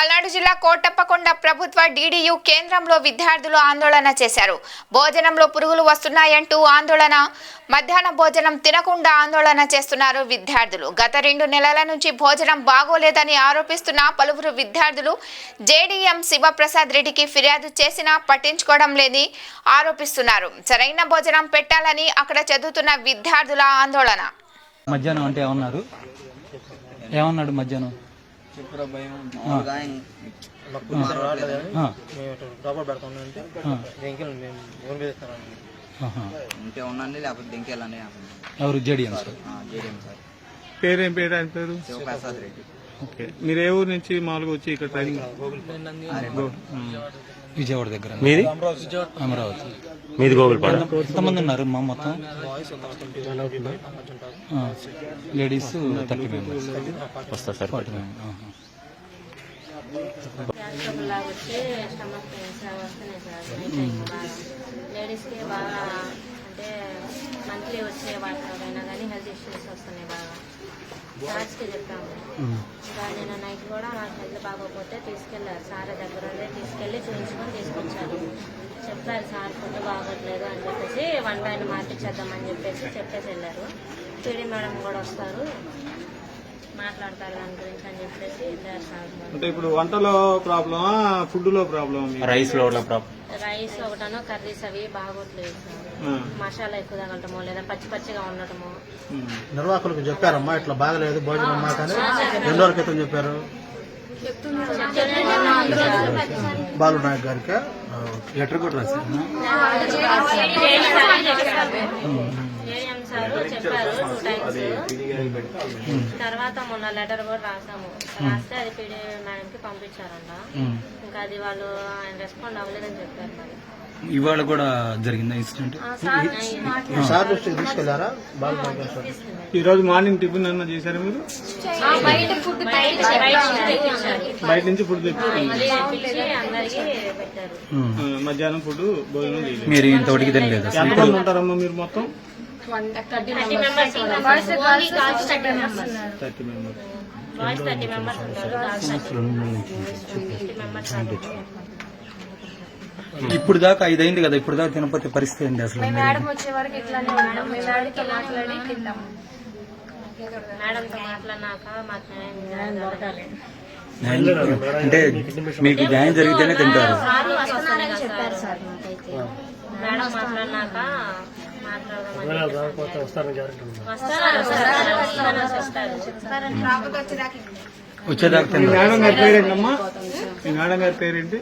పల్నాడు జిల్లా కోటప్పకొండ ప్రభుత్వ DDU కేంద్రంలో విద్యార్థులు ఆందోళన చేశారు. భోజనంలో పురుగులు వస్తున్నాయంటూ ఆందోళన. మధ్యాహ్న భోజనం తినకుండా ఆందోళన చేస్తున్నారు విద్యార్థులు. గత 2 నెలల నుంచి భోజనం బాగోలేదని ఆరోపిస్తున్న పలువురు విద్యార్థులు JDM శివప్రసాద్ రెడ్డికి ఫిర్యాదు చేసినా పట్టించుకోవడం లేదని ఆరోపిస్తున్నారు. సరైన భోజనం పెట్టాలని అక్కడ చదువుతున్న విద్యార్థుల ఆందోళన. మధ్యాహ్నం అంటే ఏమన్నాడు మధ్యాహ్నం? ఎవరు? JDM sir. పేరేం పేరు? ఆయన పేరు శివప్రసాద్ రెడ్డి. ఓకే. మీరు ఏ ఊరు నుంచి మామూలుగా వచ్చి ఇక్కడ ట్రైనింగ్? విజయవాడ దగ్గర. మీది అమరావతి. మీది గోగులపాడు. ఎంతమంది ఉన్నారు మా మొత్తం? లేడీస్ 30 మెంబర్స్ వస్తా సార్. లేడీస్కి బాగా అంటే మంత్లీ వచ్చే వాటిలోనైనా కానీ హెల్త్ ఇష్యూస్ వస్తున్నాయి బాగా. సార్స్కి చెప్పాము. ఇంకా నేను నైట్ కూడా నాకు హెల్త్ బాగోకపోతే తీసుకెళ్ళారు సార్ దగ్గర తీసుకెళ్ళి చూపించుకొని తీసుకొచ్చారు. చెప్పారు సార్ ఫుడ్ బాగోట్లేదు అని చెప్పేసి వన్ టైం మార్పించేద్దామని చెప్పేసి వెళ్ళారు. PD మేడం కూడా వస్తారు మాట్లాడతారు దాని గురించి అని చెప్పేసి వెళ్ళారు సార్. అంటే ఇప్పుడు వంటలో ప్రాబ్లమా, ఫుడ్ లో ప్రాబ్లమ్? రైస్ ఒకటనో కర్రీస్ అవి బాగోట్లేదు సార్. మసాలా ఎక్కువ తగలటమో లేదా పచ్చిగా ఉండటమో. నిర్వాహకులకు చెప్పారమ్మా ఇట్లా బాగలేదు భోజనం మాకని 2 రోజుల క్రితం చెప్పారు బాలు నాయక్ గారికి. లెటర్ కూడా రాశారు. JDM సార్ చెప్పారు 2 టైమ్స్. తర్వాత మొన్న లెటర్ కూడా రాసాము. రాస్తే అది PD మేడంకి పంపించారంట. ఇంకా అది వాళ్ళు ఆయన రెస్పాండ్ అవ్వలేదని చెప్పారు. మరి ఇవాళ కూడా జరిగిందా ఇన్సిడెంట్? సార్ దృష్టికి తీసుకెళ్లారా? బాలు నాయక్ సార్ ఈ రోజు మార్నింగ్ టిఫిన్ అన్నా చేశారా మీరు? బయట నుంచి ఫుడ్ తెప్పించి మధ్యాహ్నం ఫుడ్ భోజనం చేయలేదు. మీరు ఇంతవరకు తినలేదు? ఎంతమంది ఉంటారమ్మా మీరు మొత్తం? 30 మెంబర్స్ ఉంటారు. 30 మెంబర్స్ ఇప్పుడు దాకా 5 అయింది కదా, ఇప్పుడు దాకా తినకపోతే పరిస్థితి ఏంటి అసలు? మేడం వచ్చే వరకు ఇట్లానే ఉన్నాం. మేడంతో మాట్లాడి తింటాము. మేడంతో మాట్లాడినాక అంటే మీకు న్యాయం జరిగితేనే తింటారు. చెప్పారు సార్ మాకైతే. మేడం మాట్లాడినాక వచ్చేదాకా మీ మేడం గారి పేరేంటమ్మా? మీ మేడం గారి పేరేంటి?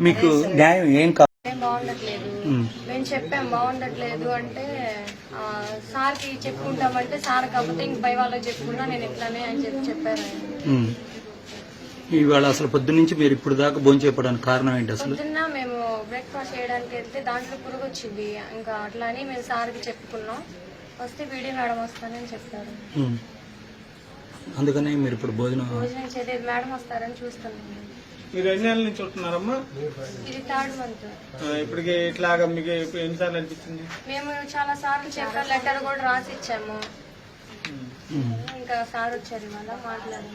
మీకు న్యాయం ఏం కాదు? బాగుండట్లేదు మేము చెప్పాం బాగుండట్లేదు అంటే సార్కి చెప్పుకుంటామంటే సార్ కాకపోతే ఇంక పై వాళ్ళకి చెప్పుకున్నా నేను ఇట్లానే అని చెప్పారు. ఇవాళ అసలు పొద్దున్నుంచి మీరు ఇప్పుడు దాకా భోంచేయడానికి కారణం ఏంటి అసలు? పొద్దున్న మేము బ్రేక్ఫాస్ట్ చేయడానికి వెళ్తే దాంట్లో పురుగు వచ్చింది. ఇంకా అట్లా అని మేము సార్కి చెప్పుకున్నాం. వస్తే PD మేడం వస్తానని చెప్పారు. అందుకనే మీరు ఇప్పుడు భోజనం చేయలేదు. మేడం వస్తారని చూస్తున్నాం. మీరు ఎన్ని నెలల నుంచి ఉంటున్నారమ్మా? ఇది 3rd మంత్. ఇప్పటికి ఇట్లాగా మీకు ఎన్నిసార్లు అనిపించింది? మేము చాలా సార్లు చెప్పారు, లెటర్ కూడా రాసి ఇచ్చాము. ఇంకా సార్ వచ్చారు ఇవాళ మాట్లాడారు.